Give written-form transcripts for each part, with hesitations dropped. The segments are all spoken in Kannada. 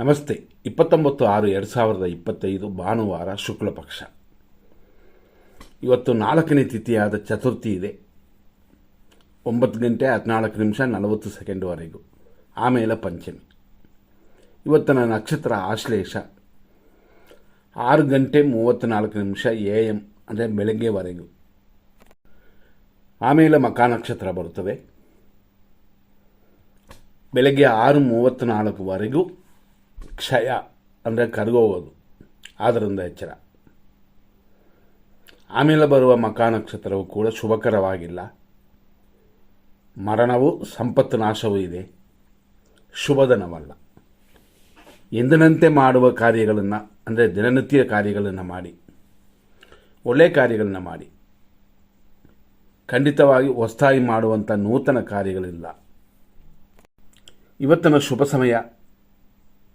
ನಮಸ್ತೆ. 29/6/2025 ಭಾನುವಾರ ಶುಕ್ಲ ಪಕ್ಷ. ಇವತ್ತು 4ನೇ ತಿಥಿಯಾದ ಚತುರ್ಥಿ ಇದೆ. 9 ಗಂಟೆ 14 ನಿಮಿಷ 40 ಸೆಕೆಂಡ್ವರೆಗೂ. ಆಮೇಲೆ ಪಂಚಮಿ. ಇವತ್ತಿನ ನಕ್ಷತ್ರ ಆಶ್ಲೇಷ. 6 ಗಂಟೆ 34 ನಿಮಿಷ AM ಅಂದರೆ ಬೆಳಗ್ಗೆವರೆಗೂ. ಆಮೇಲೆ ಮಖ ನಕ್ಷತ್ರ ಬರುತ್ತದೆ. ಬೆಳಗ್ಗೆ 6:34ವರೆಗೂ ಕ್ಷಯ ಅಂದರೆ ಕರಗೋಗೋದು, ಆದ್ದರಿಂದ ಎಚ್ಚರ. ಆಮೇಲೆ ಬರುವ ಮಖ ನಕ್ಷತ್ರವು ಕೂಡ ಶುಭಕರವಾಗಿಲ್ಲ. ಮರಣವು ಸಂಪತ್ತು ನಾಶವೂ ಇದೆ. ಶುಭದನವಲ್ಲ. ಎಂದಿನಂತೆ ಮಾಡುವ ಕಾರ್ಯಗಳನ್ನು ಅಂದರೆ ದಿನನಿತ್ಯ ಕಾರ್ಯಗಳನ್ನು ಮಾಡಿ, ಒಳ್ಳೆಯ ಕಾರ್ಯಗಳನ್ನು ಮಾಡಿ. ಖಂಡಿತವಾಗಿ ಹೊಸದಾಗಿ ಮಾಡುವಂಥ ನೂತನ ಕಾರ್ಯಗಳಿಲ್ಲ. ಇವತ್ತಿನ ಶುಭ ಸಮಯ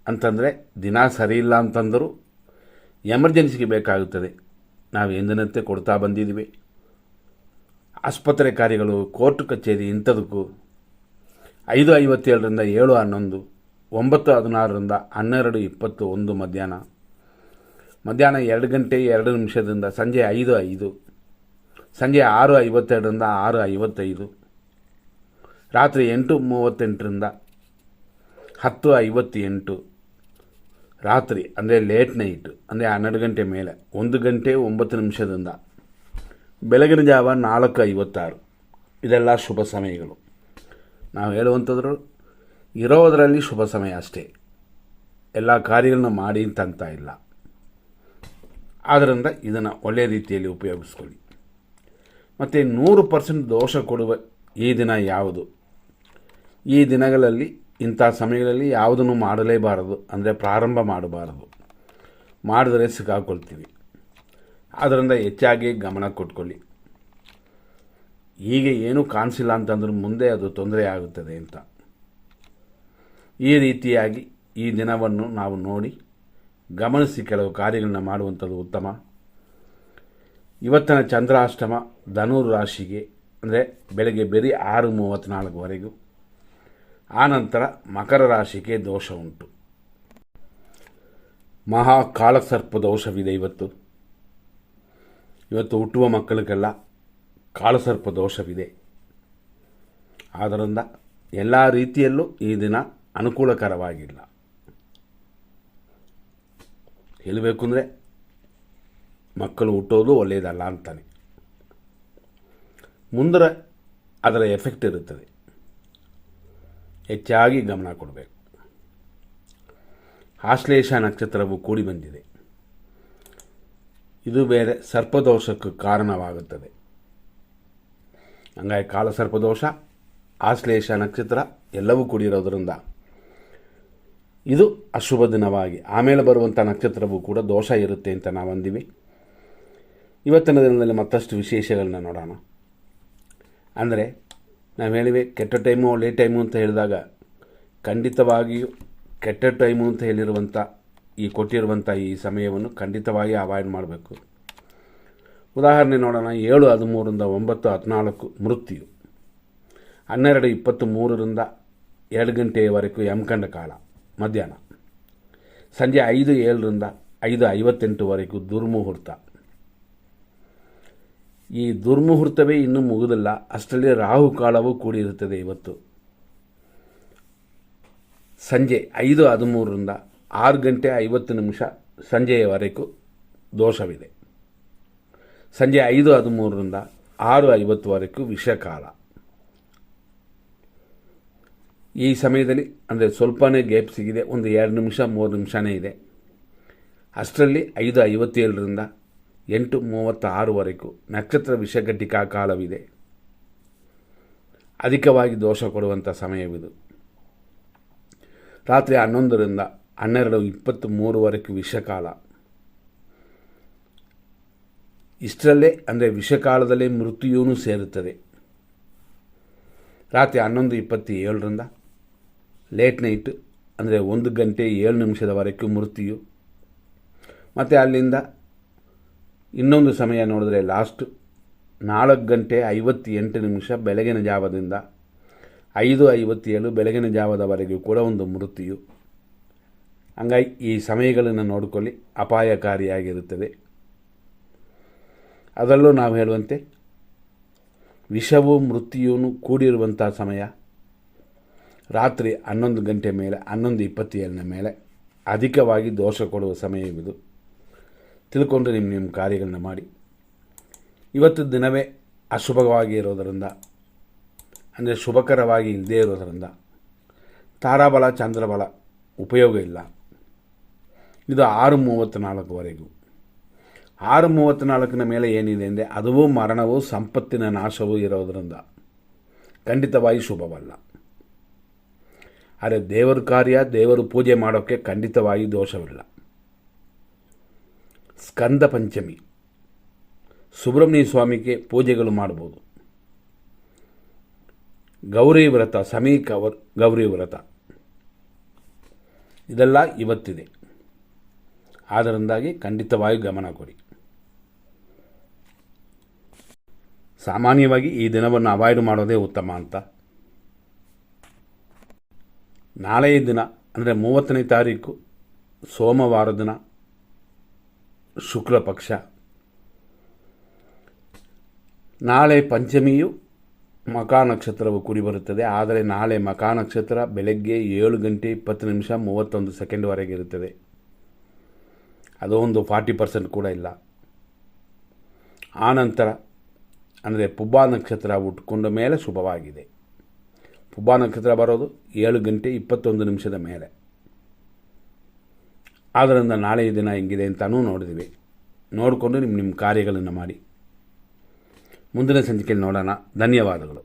ಅಂತಂದರೆ ದಿನ ಸರಿಯಿಲ್ಲ ಅಂತಂದರೂ ಎಮರ್ಜೆನ್ಸಿಗೆ ಬೇಕಾಗುತ್ತದೆ. ನಾವು ಎಂದಿನಂತೆ ಕೊಡ್ತಾ ಬಂದಿದ್ದೀವಿ. ಆಸ್ಪತ್ರೆ ಕಾರ್ಯಗಳು, ಕೋರ್ಟ್ ಕಚೇರಿ ಇಂಥದಕ್ಕೂ 5:57ರಿಂದ 7:11, 9:16ರಿಂದ 12:21 ಮಧ್ಯಾಹ್ನ 2 ಗಂಟೆ 2 ನಿಮಿಷದಿಂದ ಸಂಜೆ 5:05, ಸಂಜೆ 6:52ರಿಂದ 6:55, ರಾತ್ರಿ 8:38ರಿಂದ 10:58, ರಾತ್ರಿ ಅಂದರೆ ಲೇಟ್ ನೈಟ್ ಅಂದರೆ 12 ಗಂಟೆ ಮೇಲೆ 1 ಗಂಟೆ 9 ನಿಮಿಷದಿಂದ ಬೆಳಗಿನ ಜಾವ 4:56. ಇದೆಲ್ಲ ಶುಭ ಸಮಯಗಳು. ನಾವು ಹೇಳುವಂಥದ್ರು ಇರೋದರಲ್ಲಿ ಶುಭ ಸಮಯ ಅಷ್ಟೇ. ಎಲ್ಲ ಕಾರ್ಯಗಳನ್ನ ಮಾಡಿ ಅಂತ ಇಲ್ಲ. ಆದ್ದರಿಂದ ಇದನ್ನು ಒಳ್ಳೆಯ ರೀತಿಯಲ್ಲಿ ಉಪಯೋಗಿಸ್ಕೊಳ್ಳಿ. ಮತ್ತು 100% ದೋಷ ಕೊಡುವ ಈ ದಿನ ಯಾವುದು? ಈ ದಿನಗಳಲ್ಲಿ ಇಂಥ ಸಮಯಗಳಲ್ಲಿ ಯಾವುದನ್ನು ಮಾಡಲೇಬಾರದು, ಅಂದರೆ ಪ್ರಾರಂಭ ಮಾಡಬಾರದು. ಮಾಡಿದರೆ ಸಿಕ್ಕಾಕೊಳ್ತೀವಿ. ಆದ್ದರಿಂದ ಹೆಚ್ಚಾಗಿ ಗಮನ ಕೊಟ್ಕೊಳ್ಳಿ. ಹೀಗೆ ಏನೂ ಕಾಣಿಸಿಲ್ಲ ಅಂತಂದ್ರೆ ಮುಂದೆ ಅದು ತೊಂದರೆ ಆಗುತ್ತದೆ ಅಂತ. ಈ ರೀತಿಯಾಗಿ ಈ ದಿನವನ್ನು ನಾವು ನೋಡಿ ಗಮನಿಸಿ ಕೆಲವು ಕಾರ್ಯಗಳನ್ನ ಮಾಡುವಂಥದ್ದು ಉತ್ತಮ. ಇವತ್ತಿನ ಚಂದ್ರಾಷ್ಟಮ ಧನುರ್ ರಾಶಿಗೆ ಅಂದರೆ ಬೆಳಗ್ಗೆ ಬರೀ 6:34ವರೆಗೂ. ಆನಂತರ ಮಕರ ರಾಶಿಗೆ ದೋಷ ಉಂಟು. ಮಹಾ ಕಾಳಸರ್ಪ ದೋಷವಿದೆ ಇವತ್ತು ಹುಟ್ಟುವ ಮಕ್ಕಳಿಗೆಲ್ಲ ಕಾಳಸರ್ಪ ದೋಷವಿದೆ. ಆದ್ದರಿಂದ ಎಲ್ಲ ರೀತಿಯಲ್ಲೂ ಈ ದಿನ ಅನುಕೂಲಕರವಾಗಿಲ್ಲ. ಹೇಳಬೇಕು ಅಂದರೆ ಮಕ್ಕಳು ಹುಟ್ಟೋದು ಒಳ್ಳೆಯದಲ್ಲ ಅಂತಾನೆ. ಮುಂದೆ ಅದರ ಎಫೆಕ್ಟ್ ಇರುತ್ತದೆ. ಹೆಚ್ಚಾಗಿ ಗಮನ ಕೊಡಬೇಕು. ಆಶ್ಲೇಷ ನಕ್ಷತ್ರವು ಕೂಡಿ ಬಂದಿದೆ. ಇದು ಬೇರೆ ಸರ್ಪದೋಷಕ್ಕೆ ಕಾರಣವಾಗುತ್ತದೆ. ಹಂಗಾಗಿ ಕಾಲಸರ್ಪದೋಷ, ಆಶ್ಲೇಷ ನಕ್ಷತ್ರ ಎಲ್ಲವೂ ಕೂಡಿರೋದರಿಂದ ಇದು ಅಶುಭ ದಿನವಾಗಿ. ಆಮೇಲೆ ಬರುವಂಥ ನಕ್ಷತ್ರವೂ ಕೂಡ ದೋಷ ಇರುತ್ತೆ ಅಂತ ನಾವು ಅಂದಿವಿ. ಇವತ್ತಿನ ದಿನದಲ್ಲಿ ಮತ್ತಷ್ಟು ವಿಶೇಷಗಳನ್ನ ನೋಡೋಣ. ಅಂದರೆ ನಾವು ಹೇಳಿವೆ ಕೆಟ್ಟ ಟೈಮು ಒಳ್ಳೆ ಟೈಮು ಅಂತ ಹೇಳಿದಾಗ ಖಂಡಿತವಾಗಿಯೂ ಕೆಟ್ಟ ಟೈಮು ಅಂತ ಹೇಳಿರುವಂಥ ಕೊಟ್ಟಿರುವಂಥ ಈ ಸಮಯವನ್ನು ಖಂಡಿತವಾಗಿ ಅವಾಯ್ಡ್ ಮಾಡಬೇಕು. ಉದಾಹರಣೆ ನೋಡೋಣ. 7:13ರಿಂದ 9:14 ಮೃತ್ಯು. 12:23ರಿಂದ 2 ಗಂಟೆಯವರೆಗೂ ಯಮಕಂಡ ಕಾಲ ಮಧ್ಯಾಹ್ನ. ಸಂಜೆ 5:07ರಿಂದ 5:58ವರೆಗೂ ದುರ್ಮುಹೂರ್ತ. ಈ ದುರ್ಮುಹೂರ್ತವೇ ಇನ್ನೂ ಮುಗಿದಿಲ್ಲ. ಅಷ್ಟರಲ್ಲಿ ರಾಹುಕಾಲವೂ ಕೂಡಿರುತ್ತದೆ ಇವತ್ತು. ಸಂಜೆ 5:13ರಿಂದ 6 ಗಂಟೆ 50 ನಿಮಿಷ ಸಂಜೆಯವರೆಗೂ ದೋಷವಿದೆ. ಸಂಜೆ 5:13ರಿಂದ 6:50ವರೆಗೂ ವಿಷಕಾಲ. ಈ ಸಮಯದಲ್ಲಿ ಅಂದರೆ ಸ್ವಲ್ಪನೇ ಗ್ಯಾಪ್ ಸಿಗಿದೆ. ಒಂದು 2 ನಿಮಿಷ 3 ನಿಮಿಷನೇ ಇದೆ. ಅಷ್ಟರಲ್ಲಿ 5:57ರಿಂದ 8:36ವರೆಗೂ ನಕ್ಷತ್ರ ವಿಷಘಟಿಕಾ ಕಾಲವಿದೆ. ಅಧಿಕವಾಗಿ ದೋಷ ಕೊಡುವಂಥ ಸಮಯವಿದು. ರಾತ್ರಿ 11ರಿಂದ 12:23ವರೆಗೂ ವಿಷಕಾಲ. ಇಷ್ಟರಲ್ಲೇ ಅಂದರೆ ವಿಷಕಾಲದಲ್ಲೇ ಮೃತ್ಯುವೂ ಸೇರುತ್ತದೆ. ರಾತ್ರಿ 11:27ರಿಂದ ಲೇಟ್ ನೈಟ್ ಅಂದರೆ 1 ಗಂಟೆ 7 ನಿಮಿಷದವರೆಗೂ ಮೃತ್ಯು. ಮತ್ತು ಅಲ್ಲಿಂದ ಇನ್ನೊಂದು ಸಮಯ ನೋಡಿದ್ರೆ ಲಾಸ್ಟ್ 4 ಗಂಟೆ 58 ನಿಮಿಷ ಬೆಳಗಿನ ಜಾವದಿಂದ 5:57 ಬೆಳಗಿನ ಜಾವದವರೆಗೂ ಕೂಡ ಒಂದು ಮೃತ್ಯು. ಹಂಗಾಗಿ ಈ ಸಮಯಗಳನ್ನು ನೋಡಿಕೊಳ್ಳಿ, ಅಪಾಯಕಾರಿಯಾಗಿರುತ್ತದೆ. ಅದರಲ್ಲೂ ನಾವು ಹೇಳುವಂತೆ ವಿಷವೂ ಮೃತ್ಯುವೂ ಕೂಡಿರುವಂಥ ಸಮಯ ರಾತ್ರಿ 11 ಗಂಟೆ ಮೇಲೆ 11:27 ಮೇಲೆ ಅಧಿಕವಾಗಿ ದೋಷ ಕೊಡುವ ಸಮಯವಿದು. ತಿಳ್ಕೊಂಡು ನಿಮ್ಮ ಕಾರ್ಯಗಳನ್ನ ಮಾಡಿ. ಇವತ್ತು ದಿನವೇ ಅಶುಭವಾಗಿ ಇರೋದರಿಂದ, ಅಂದರೆ ಶುಭಕರವಾಗಿ ಇಲ್ಲದೇ ಇರೋದರಿಂದ ತಾರಾಬಲ ಚಂದ್ರಬಲ ಉಪಯೋಗ ಇಲ್ಲ. ಇದು 6:34ವರೆಗೂ. 6:34 ಮೇಲೆ ಏನಿದೆ ಅಂದರೆ ಅದುವೂ ಮರಣವೂ ಸಂಪತ್ತಿನ ನಾಶವೂ ಇರೋದರಿಂದ ಖಂಡಿತವಾಗಿ ಶುಭವಲ್ಲ. ಆದರೆ ದೇವರ ಕಾರ್ಯ, ದೇವರು ಪೂಜೆ ಮಾಡೋಕ್ಕೆ ಖಂಡಿತವಾಗಿ ದೋಷವಿಲ್ಲ. ಸ್ಕಂದ ಪಂಚಮಿ ಸುಬ್ರಹ್ಮಣ್ಯ ಸ್ವಾಮಿಗೆ ಪೂಜೆಗಳು ಮಾಡ್ಬೋದು. ಗೌರಿ ವ್ರತ, ಗೌರಿ ವ್ರತ ಇದೆಲ್ಲ ಇವತ್ತಿದೆ. ಆದ್ದರಿಂದಾಗಿ ಖಂಡಿತವಾಗಿ ಗಮನ ಕೊಡಿ. ಸಾಮಾನ್ಯವಾಗಿ ಈ ದಿನವನ್ನು ಅವಾಯ್ಡ್ ಮಾಡೋದೇ ಉತ್ತಮ ಅಂತ. ನಾಳೆಯ ದಿನ ಅಂದರೆ 30ನೇ ತಾರೀಕು ಸೋಮವಾರ ದಿನ, ಶುಕ್ಲ ಪಕ್ಷ. ನಾಳೆ ಪಂಚಮಿಯು ಮಕಾ ನಕ್ಷತ್ರವು ಕೂಡಿ ಬರುತ್ತದೆ. ಆದರೆ ನಾಳೆ ಮಕಾ ನಕ್ಷತ್ರ ಬೆಳಗ್ಗೆ 7:20:31 ಇರುತ್ತದೆ. ಅದು ಒಂದು 40% ಕೂಡ ಇಲ್ಲ. ಆನಂತರ ಅಂದರೆ ಪುಬ್ಬ ನಕ್ಷತ್ರ ಹುಟ್ಕೊಂಡ ಮೇಲೆ ಶುಭವಾಗಿದೆ. ಪುಬ್ಬ ನಕ್ಷತ್ರ ಬರೋದು 7:21 ಮೇಲೆ. ಆದ್ದರಿಂದ ನಾಳೆಯ ದಿನ ಹೆಂಗಿದೆ ಅಂತಲೂ ನೋಡಿದ್ವಿ. ನೋಡಿಕೊಂಡು ನಿಮ್ಮ ಕಾರ್ಯಗಳನ್ನು ಮಾಡಿ. ಮುಂದಿನ ಸಂಚಿಕೆಯಲ್ಲಿ ನೋಡೋಣ. ಧನ್ಯವಾದಗಳು.